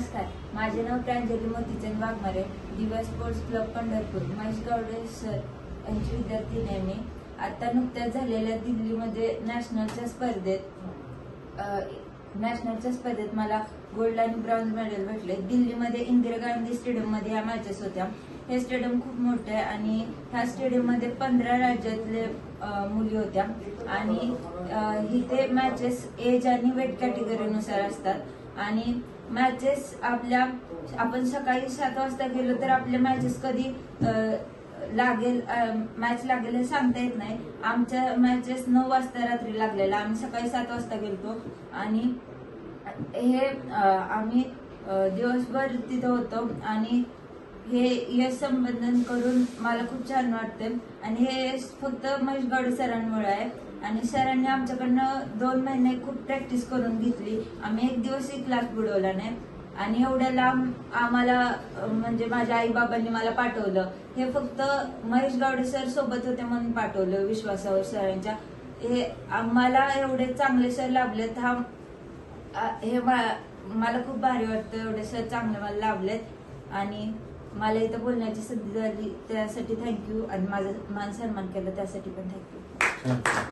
नमस्कार, माझे नाव Pranjali Motichand Waghmare, Diva sports club Pandharpur, Mahesh Gawade sir यांची विद्यार्थी आहे मी. आता नुकत्याच झालेल्या दिल्लीमध्ये नॅशनलच्या स्पर्धेत मला गोल्ड आणि ब्रॉन्झ मेडल भेटले. दिल्लीमध्ये इंदिरा गांधी स्टेडियम मध्ये ह्या मॅचेस होत्या. हे स्टेडियम खूप मोठे आहे आणि ह्या स्टेडियम मध्ये 15 राज्यातले मुली होत्या आणि इथे मॅचेस एज आणि वेट कॅटेगरीनुसार असतात आणि मॅचेस आपण सकाळी 7 वाजता गेलो तर आपल्या मॅचेस कधी मॅच लागेल हे सांगता येत नाही. आमच्या मॅचेस 9 वाजता रात्री लागलेला. आम्ही सकाळी 7 वाजता गेलतो आणि हे आम्ही दिवसभर तिथे होतो आणि हे यश संपादन करून मला खूप छान वाटते आणि हे फक्त महेश गावडे सरांमुळे आहे आणि सरांनी आमच्याकडनं 2 महिने खूप प्रॅक्टिस करून घेतली. आम्ही एक दिवसही क्लास बुडवला नाही आणि एवढ्या लांब आम्हाला म्हणजे माझ्या आई बाबांनी मला पाठवलं. हे फक्त महेश गावडे सर सोबत होते म्हणून पाठवलं, विश्वासावर सरांच्या. हे आम्हाला एवढे चांगले सर लाभलेत, हे मला खूप भारी वाटतं. एवढे सर चांगले मला लाभलेत आणि मला इथं बोलण्याची संधी झाली त्यासाठी थँक्यू आणि माझा मान सन्मान केला त्यासाठी पण थँक्यू.